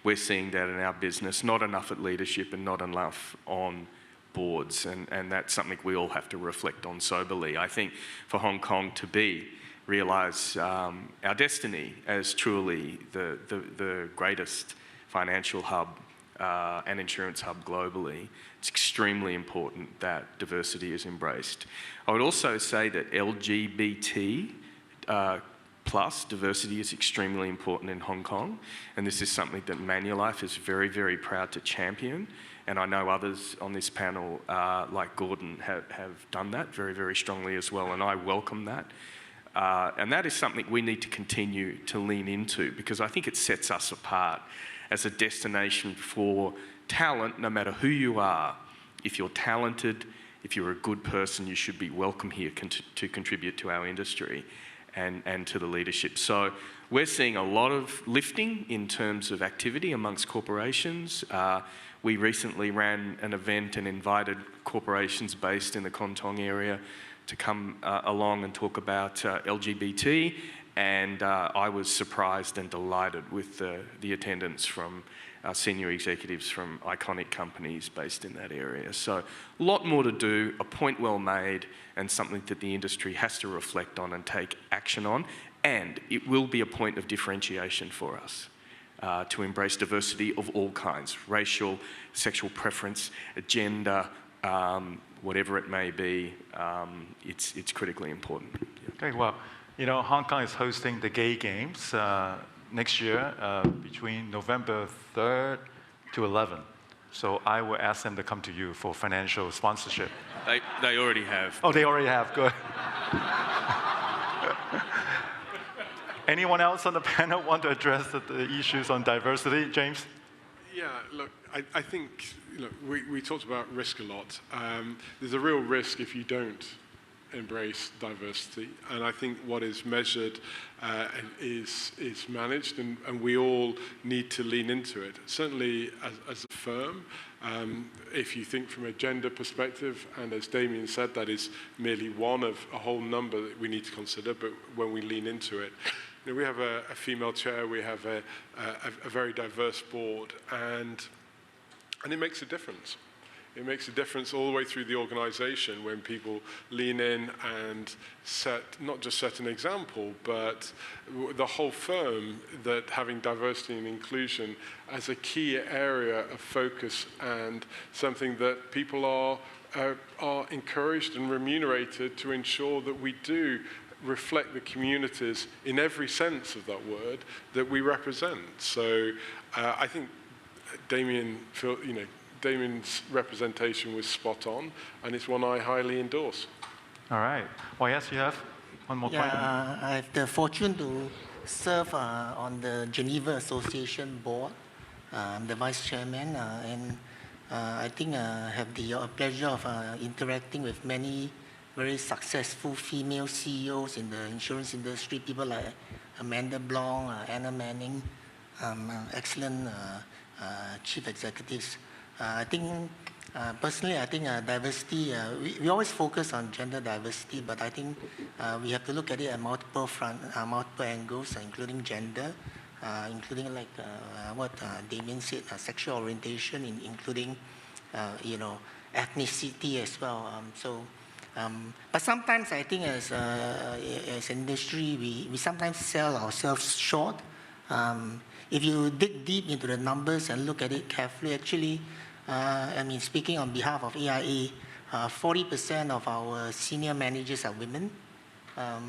We're seeing that in our business, not enough at leadership and not enough on boards, and that's something we all have to reflect on soberly. I think for Hong Kong to realise our destiny as truly the greatest financial hub and insurance hub globally, it's extremely important that diversity is embraced. I would also say that LGBT plus diversity is extremely important in Hong Kong, and this is something that Manulife is very, very proud to champion. And I know others on this panel, like Gordon, have done that very, very strongly as well, and I welcome that. And that is something we need to continue to lean into, because I think it sets us apart as a destination for talent, no matter who you are. If you're talented, if you're a good person, you should be welcome here to contribute to our industry and to the leadership. So we're seeing a lot of lifting in terms of activity amongst corporations. We recently ran an event and invited corporations based in the Kontong area to come along and talk about LGBT, and I was surprised and delighted with the attendance from senior executives from iconic companies based in that area. So a lot more to do, a point well made, and something that the industry has to reflect on and take action on, and it will be a point of differentiation for us. To embrace diversity of all kinds, racial, sexual preference, gender, whatever it may be, it's critically important. Yeah. Okay, well, you know, Hong Kong is hosting the Gay Games next year between November 3rd to 11th. So I will ask them to come to you for financial sponsorship. They already have. Oh, they already have, good. Anyone else on the panel want to address the issues on diversity? James? Yeah, look, I think, look, we talked about risk a lot. There's a real risk if you don't embrace diversity, and I think what is measured is managed, and we all need to lean into it. Certainly as a firm, if you think from a gender perspective, and as Damien said, that is merely one of a whole number that we need to consider, but when we lean into it, you know, we have a female chair, we have a very diverse board, and it makes a difference. It makes a difference all the way through the organization when people lean in and not just set an example, but the whole firm, that having diversity and inclusion as a key area of focus and something that people are encouraged and remunerated to ensure that we do reflect the communities in every sense of that word that we represent. So I think Damien's representation was spot on, and it's one I highly endorse. All right. Well, yes, you have one more point. I have the fortune to serve on the Geneva Association board. I'm the vice chairman, and I think I have the pleasure of interacting with many very successful female CEOs in the insurance industry, people like Amanda Blanc, Anna Manning, excellent chief executives. I think, personally, I think diversity, we always focus on gender diversity, but I think we have to look at it at multiple angles, including gender. including like what Damien said, sexual orientation, including ethnicity as well. But sometimes I think as industry, we sometimes sell ourselves short. If you dig deep into the numbers and look at it carefully, actually, I mean, speaking on behalf of AIA, 40% of our senior managers are women. I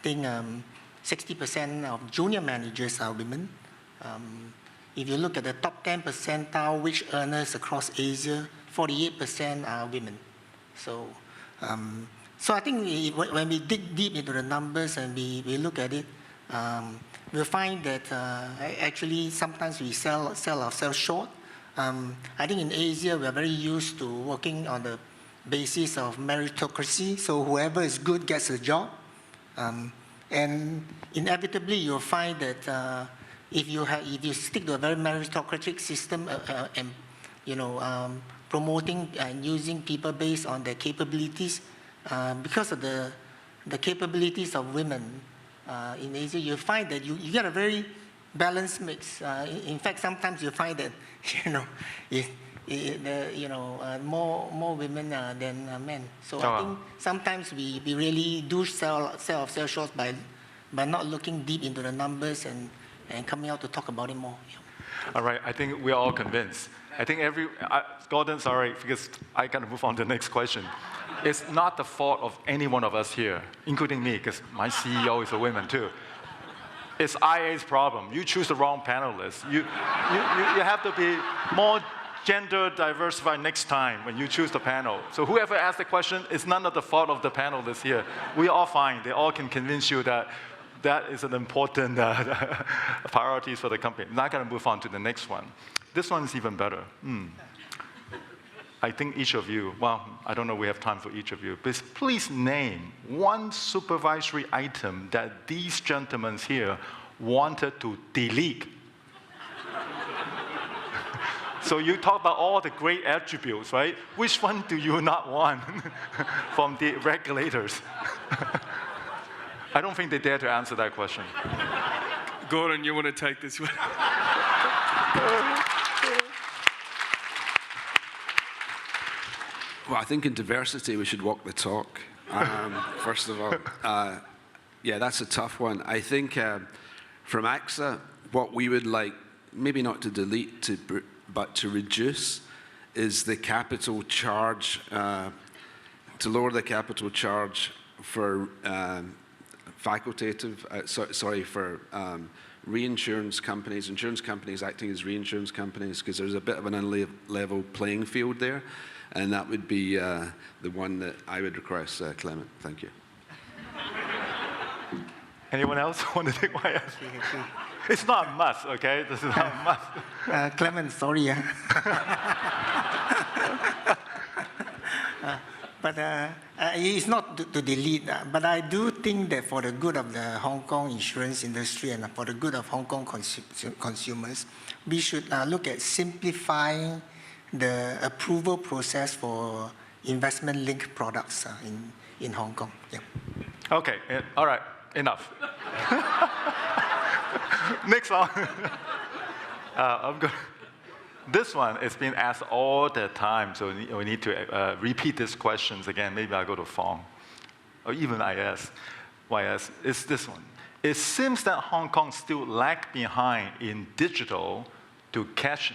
think 60% of junior managers are women. If you look at the top 10 percentile wage earners across Asia, 48% are women. So I think when we dig deep into the numbers and we look at it, we'll find that actually sometimes we sell ourselves short. I think in Asia, we are very used to working on the basis of meritocracy. So whoever is good gets a job. And inevitably, you'll find that if you stick to a very meritocratic system and promoting and using people based on their capabilities, because of the capabilities of women in Asia, you find that you get a very balanced mix. In fact, sometimes you find that more women than men. So I think sometimes we really do sell ourselves short by not looking deep into the numbers and coming out to talk about it more. Yeah. All right, I think we're all convinced. I think Gordon, sorry, because I got to move on to the next question. It's not the fault of any one of us here, including me, because my CEO is a woman too. It's IA's problem. You choose the wrong panelists. You have to be more gender diversified next time when you choose the panel. So whoever asked the question, it's none of the fault of the panelists here. We're all fine. They all can convince you that that is an important priorities for the company. I'm not going to move on to the next one. This one is even better. I think each of you, well, I don't know we have time for each of you, but please name one supervisory item that these gentlemen here wanted to delete. So you talk about all the great attributes, right? Which one do you not want from the regulators? I don't think they dare to answer that question. Gordon, you want to take this one? Well, I think in diversity, we should walk the talk, first of all. Yeah, that's a tough one. I think from AXA, what we would like, maybe not to delete, but to reduce, is the capital charge, to lower the capital charge for reinsurance companies, insurance companies acting as reinsurance companies, because there's a bit of an unlevel playing field there. And that would be the one that I would request, Clement. Thank you. Anyone else want to take my answer? It's not a must, okay? This is not a must. Clement, sorry. But it's not to delete, but I do think that for the good of the Hong Kong insurance industry and for the good of Hong Kong consumers, we should look at simplifying the approval process for investment-linked products in Hong Kong. Yeah. Okay, all right, enough. Next one. I'm good. This one is being asked all the time, so we need to repeat these questions again. Maybe I'll go to Phong, or even YS. It's this one. It seems that Hong Kong still lag behind in digital to catch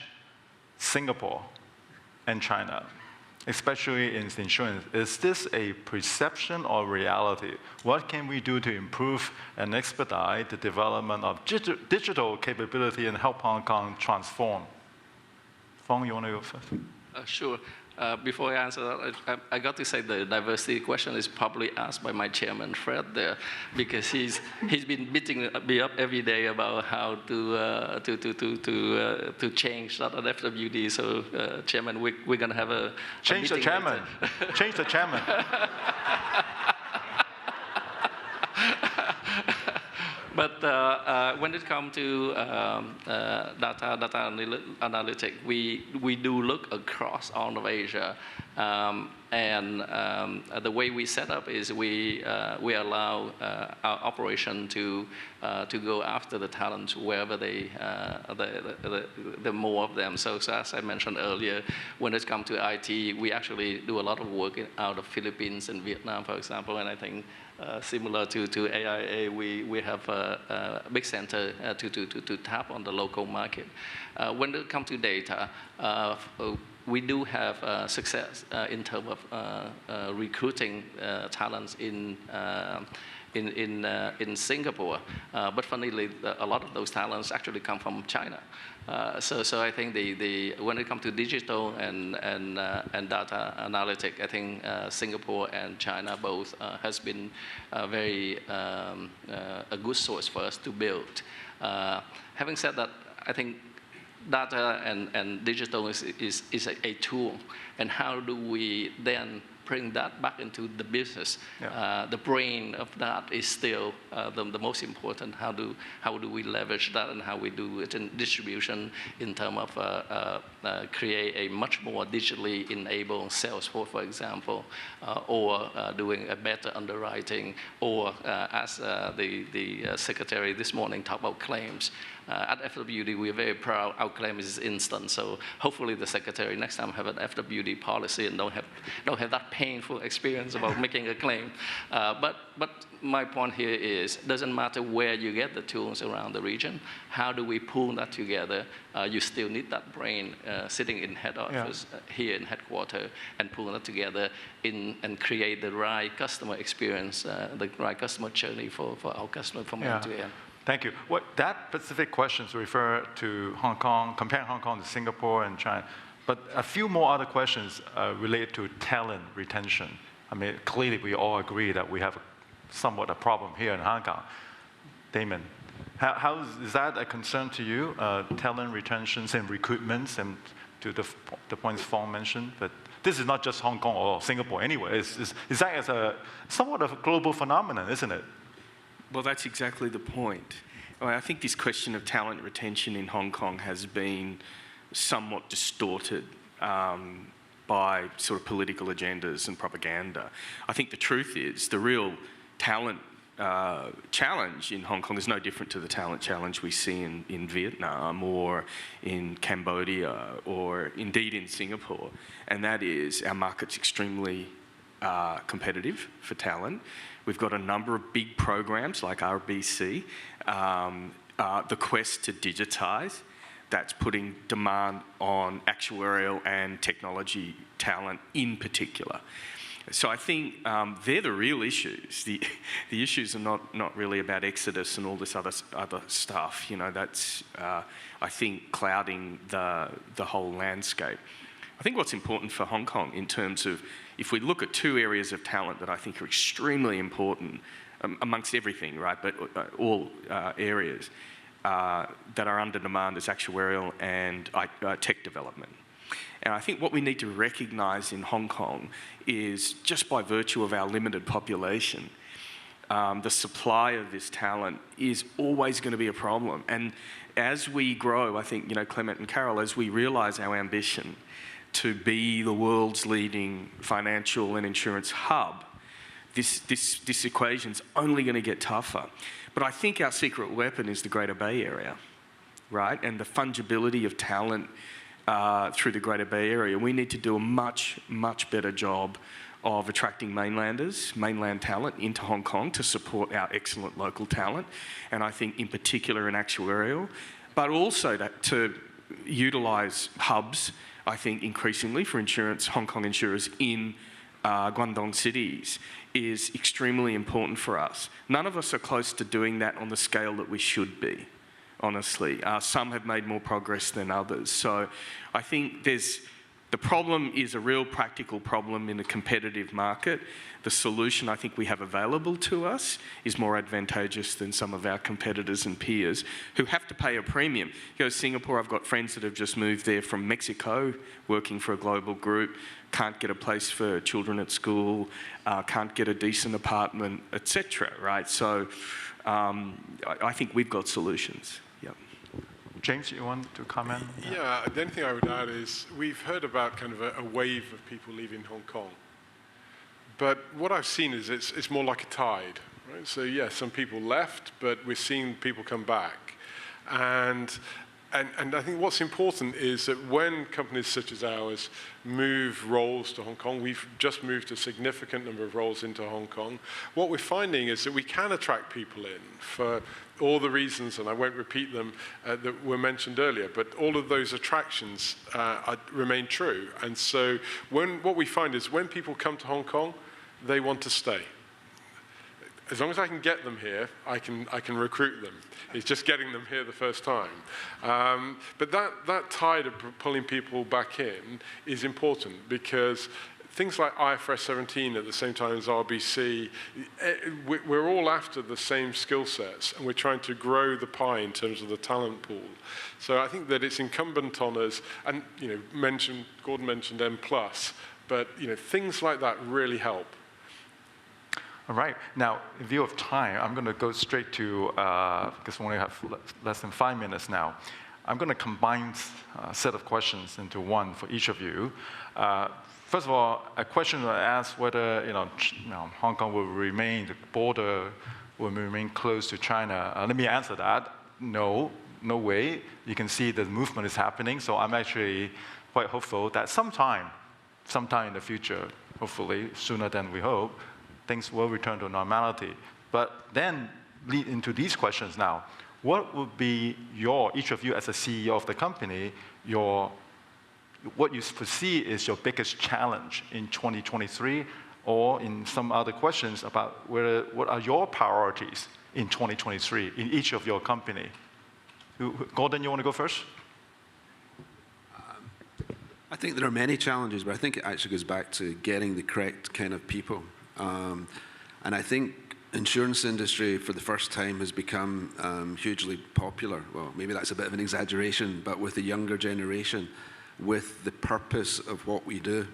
Singapore and China, especially in insurance. Is this a perception or reality? What can we do to improve and expedite the development of digital capability and help Hong Kong transform? Phong, you want to go first? Sure. Before I answer that, I got to say the diversity question is probably asked by my chairman, Fred, there, because he's been beating me up every day about how to change that at FWD. So, Chairman, we're going to have a change the chairman. Change the chairman. But when it comes to data analytics, we do look across all of Asia. And the way we set up is we allow our operation to go after the talent wherever the more of them. So as I mentioned earlier, when it comes to IT, we actually do a lot of work out of Philippines and Vietnam, for example. And I think similar to AIA, we have a big center to tap on the local market. When it comes to data, we do have success in terms of recruiting talents in Singapore, but funnily, a lot of those talents actually come from China. So I think when it comes to digital and data analytics, I think Singapore and China both has been a good source for us to build. Having said that, I think data and digital is a tool, and how do we then bring that back into the business? Yeah. The brain of that is still the most important. How do we leverage that, and how we do it in distribution in terms of create a much more digitally enabled sales force, for example, or doing a better underwriting, or as the secretary this morning talked about claims. At FWD, we are very proud our claim is instant. So hopefully the secretary next time have an FWD policy and don't have that painful experience about making a claim. But my point here is, doesn't matter where you get the tools around the region. How do we pull that together? You still need that brain sitting in head office here in headquarters, and pull that together and create the right customer experience, the right customer journey for our customer from end to end. Thank you. That specific questions refer to Hong Kong, comparing Hong Kong to Singapore and China. But a few more other questions relate to talent retention. I mean, clearly we all agree that we have somewhat a problem here in Hong Kong. Damien, is that a concern to you, talent retentions and recruitments, and to the points Phong mentioned? But this is not just Hong Kong or Singapore anyway. Is that as somewhat of a global phenomenon, isn't it? Well, that's exactly the point. I think this question of talent retention in Hong Kong has been somewhat distorted by sort of political agendas and propaganda. I think the truth is the real talent challenge in Hong Kong is no different to the talent challenge we see in Vietnam or in Cambodia or indeed in Singapore, and that is our market's extremely competitive for talent. We've got a number of big programs like RBC, the quest to digitise, that's putting demand on actuarial and technology talent in particular. So I think they're the real issues. The issues are not really about exodus and all this other stuff. You know, that's I think clouding the whole landscape. I think what's important for Hong Kong in terms of, if we look at two areas of talent that I think are extremely important amongst everything, right, but all areas that are under demand is actuarial and tech development. And I think what we need to recognise in Hong Kong is, just by virtue of our limited population, the supply of this talent is always going to be a problem. And as we grow, I think, you know, Clement and Carol, as we realise our ambition to be the world's leading financial and insurance hub, this equation's only going to get tougher. But I think our secret weapon is the Greater Bay Area, right? And the fungibility of talent through the Greater Bay Area. We need to do a much, much better job of attracting mainland talent into Hong Kong to support our excellent local talent, and I think in particular in actuarial, but also to utilise hubs, I think increasingly for insurance, Hong Kong insurers in Guangdong cities is extremely important for us. None of us are close to doing that on the scale that we should be, honestly. Some have made more progress than others. So I think the problem is a real practical problem in a competitive market. The solution I think we have available to us is more advantageous than some of our competitors and peers who have to pay a premium. You go to Singapore, I've got friends that have just moved there from Mexico, working for a global group, can't get a place for children at school, can't get a decent apartment, etc. Right? So I think we've got solutions. Yep. James, you want to comment? Yeah, the only thing I would add is we've heard about kind of a wave of people leaving Hong Kong. But what I've seen is it's more like a tide, right? So yeah, some people left, but we're seeing people come back. And I think what's important is that when companies such as ours move roles to Hong Kong, we've just moved a significant number of roles into Hong Kong, what we're finding is that we can attract people in for all the reasons, and I won't repeat them, that were mentioned earlier, but all of those attractions remain true. And so what we find is when people come to Hong Kong, they want to stay. As long as I can get them here, I can recruit them. It's just getting them here the first time. But that tide of pulling people back in is important because things like IFRS 17 at the same time as RBC, we're all after the same skill sets, and we're trying to grow the pie in terms of the talent pool. So I think that it's incumbent on us, and Gordon mentioned M+, but things like that really help. All right. Now, in view of time, I'm going to go straight to, because we only have less than 5 minutes now. I'm going to combine a set of questions into one for each of you. First of all, a question I asked whether Hong Kong will remain, the border will remain close to China. Let me answer that. No way. You can see the movement is happening, so I'm actually quite hopeful that sometime in the future, hopefully sooner than we hope, things will return to normality. But then lead into these questions now. What would be each of you as a CEO of the company, what you foresee is your biggest challenge in 2023, or in some other questions about what are your priorities in 2023 in each of your company? Gordon, you want to go first? I think there are many challenges, but I think it actually goes back to getting the correct kind of people. And I think insurance industry for the first time has become hugely popular. Well, maybe that's a bit of an exaggeration, but with the younger generation, with the purpose of what we do.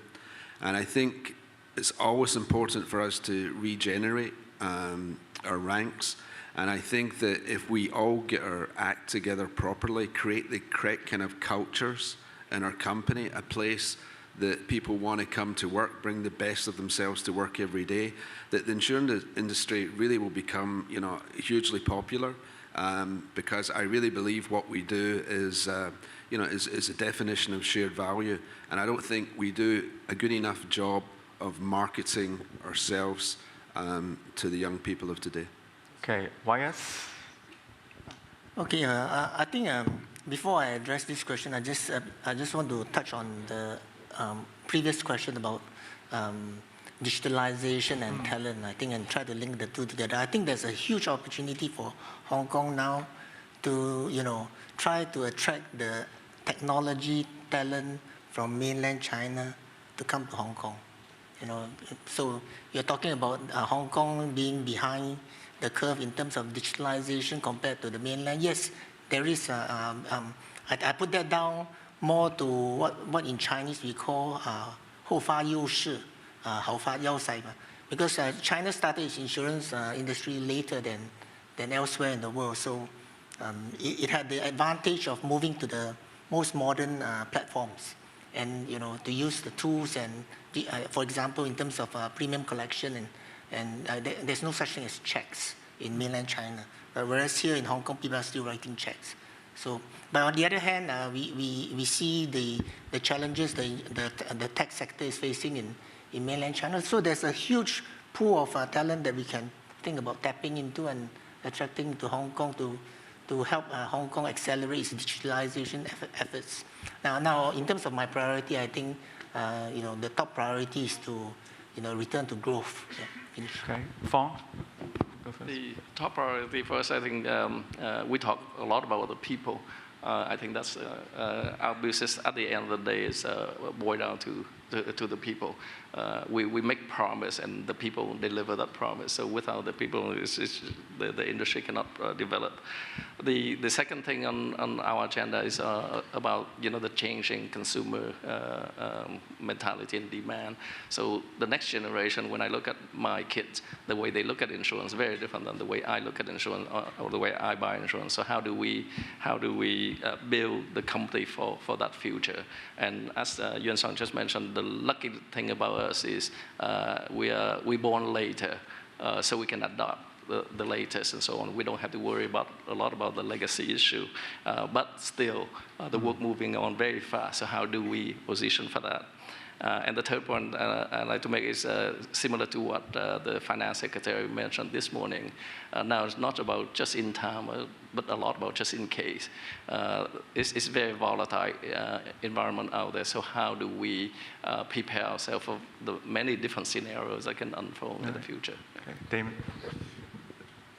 And I think it's always important for us to regenerate our ranks. And I think that if we all get our act together properly, create the correct kind of cultures in our company, a place that people want to come to work, bring the best of themselves to work every day, that the insurance industry really will become, hugely popular, because I really believe what we do is a definition of shared value, and I don't think we do a good enough job of marketing ourselves to the young people of today. Okay, YS? Okay, I think before I address this question, I just want to touch on the previous question about digitalization and talent, I think, and try to link the two together. I think there's a huge opportunity for Hong Kong now to, try to attract the technology talent from mainland China to come to Hong Kong. So you're talking about Hong Kong being behind the curve in terms of digitalization compared to the mainland. Yes, there is. I put that down more to what in Chinese we call 后发优势, 好发优势, because China started its insurance industry later than elsewhere in the world. So it had the advantage of moving to the most modern platforms, and to use the tools and for example in terms of premium collection and there's no such thing as checks in mainland China, whereas here in Hong Kong people are still writing checks. So, but on the other hand, we see the challenges the tech sector is facing in mainland China. So there's a huge pool of talent that we can think about tapping into and attracting to Hong Kong to help Hong Kong accelerate its digitalization efforts. Now, in terms of my priority, I think the top priority is to return to growth. Yeah, okay, Phong. The top priority for us, I think, we talk a lot about the people. I think that's our business at the end of the day is boiled down to the people. We make promise and the people deliver that promise. So without the people, the industry cannot develop. The second thing on our agenda is about the changing consumer mentality and demand. So the next generation, when I look at my kids, the way they look at insurance is very different than the way I look at insurance or the way I buy insurance. So how do we build the company for that future? And as Yuan Siong just mentioned, the lucky thing about us is we born later, so we can adopt the latest and so on. We don't have to worry a lot about the legacy issue, but still, the work moving on very fast. So how do we position for that? And the third point I'd like to make is similar to what the finance secretary mentioned this morning. Now it's not about just in time, but a lot about just in case. It's very volatile environment out there. So how do we prepare ourselves for the many different scenarios that can unfold in the future? Okay. Damien?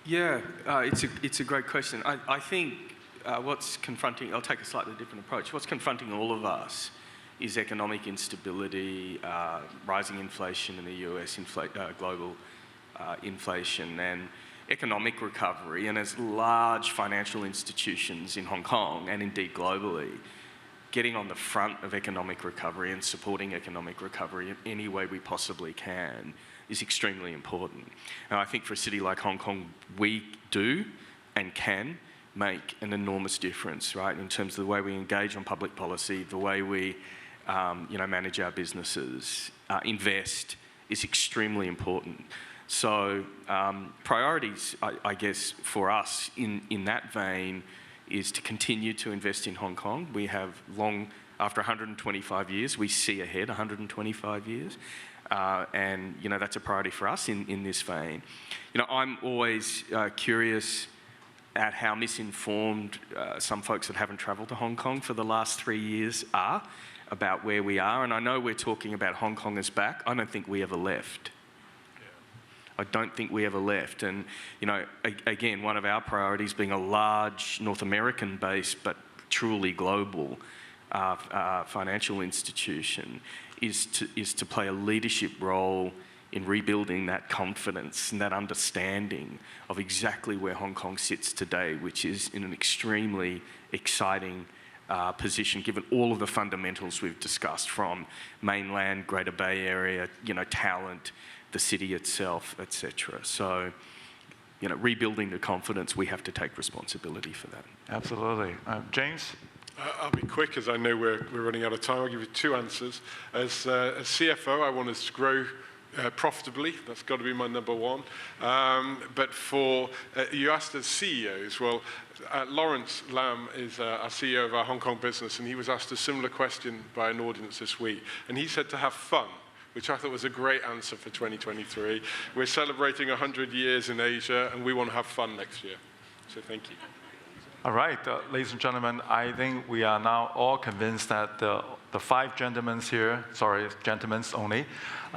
Yeah, it's a great question. I think what's confronting, I'll take a slightly different approach. What's confronting all of us is economic instability, rising inflation in the US, global inflation, and economic recovery. And as large financial institutions in Hong Kong, and indeed globally, getting on the front of economic recovery and supporting economic recovery in any way we possibly can is extremely important. And I think for a city like Hong Kong, we do and can make an enormous difference, right, in terms of the way we engage on public policy, the way we manage our businesses, invest is extremely important. So priorities, I guess, for us in that vein is to continue to invest in Hong Kong. We have after 125 years, we see ahead 125 years. And, that's a priority for us in this vein. I'm always curious at how misinformed some folks that haven't travelled to Hong Kong for the last 3 years are about where we are. And I know we're talking about Hong Kong is back. I don't think we ever left. I don't think we ever left. And, again, one of our priorities being a large North American-based but truly global financial institution is to play a leadership role in rebuilding that confidence and that understanding of exactly where Hong Kong sits today, which is in an extremely exciting position, given all of the fundamentals we've discussed, from mainland, Greater Bay Area, talent, the city itself, etc. So, rebuilding the confidence, we have to take responsibility for that. Absolutely. James? I'll be quick, as I know we're running out of time. I'll give you two answers. As CFO, I want us to grow profitably. That's got to be my number one. But you asked as CEOs, well, Lawrence Lam is our CEO of our Hong Kong business, and he was asked a similar question by an audience this week. And he said to have fun, which I thought was a great answer for 2023. We're celebrating 100 years in Asia, and we want to have fun next year. So thank you. All right, ladies and gentlemen, I think we are now all convinced that the five gentlemen here, sorry, gentlemen only,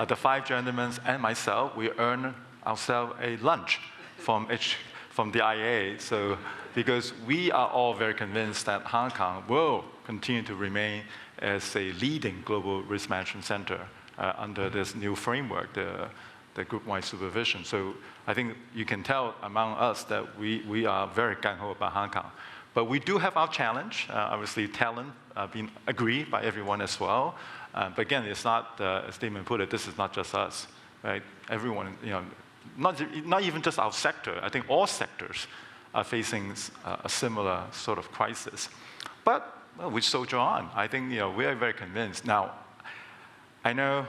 the five gentlemen and myself, we earn ourselves a lunch from the IA. So, because we are all very convinced that Hong Kong will continue to remain as a leading global risk management center under this new framework, the group-wide supervision. So I think you can tell among us that we are very gung-ho about Hong Kong. But we do have our challenge. Obviously, talent being agreed by everyone as well. But again, it's not, as Damien put it, this is not just us, right? Everyone, not even just our sector. I think all sectors are facing a similar sort of crisis. But we soldier on. I think we are very convinced. Now, I know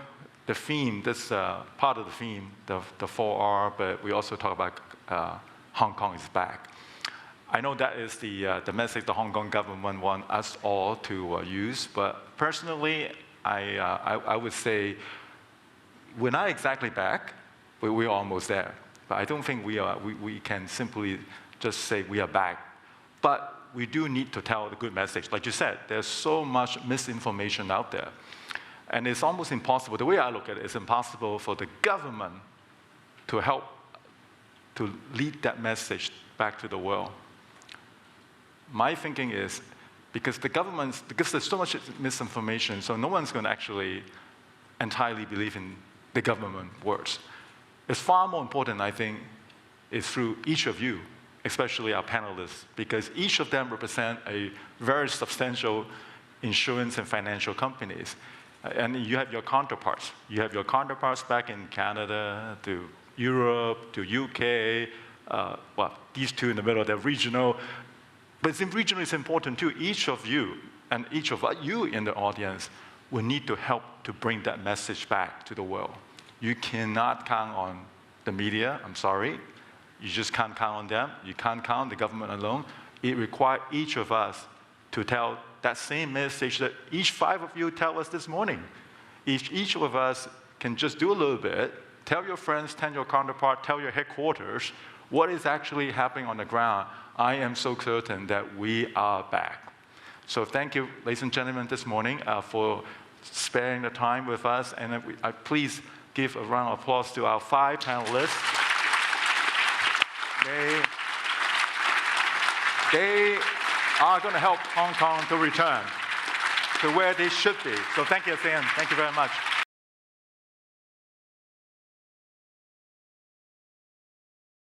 the theme, this part of the theme, the 4R, but we also talk about Hong Kong is back. I know that is the message the Hong Kong government wants us all to use, but personally, I would say we're not exactly back, but we're almost there. But I don't think we can simply just say we are back. But we do need to tell the good message. Like you said, there's so much misinformation out there. And it's almost impossible, the way I look at it, it's impossible for the government to help to lead that message back to the world. My thinking is, because there's so much misinformation, so no one's going to actually entirely believe in the government words. It's far more important, I think, is through each of you, especially our panelists, because each of them represent a very substantial insurance and financial companies. And you have your counterparts. You have your counterparts back in Canada, to Europe, to UK, these two in the middle, they're regional. But regional is important too. Each of you, and each of you in the audience, we need to help to bring that message back to the world. You cannot count on the media, I'm sorry. You just can't count on them. You can't count on the government alone. It requires each of us to tell that same message that each 5 of you tell us this morning. If each of us can just do a little bit, tell your friends, tell your counterpart, tell your headquarters, what is actually happening on the ground, I am so certain that we are back. So thank you, ladies and gentlemen, this morning for sparing the time with us. And please give a round of applause to our 5 panelists. They are going to help Hong Kong to return to where they should be. So thank you again. Thank you very much.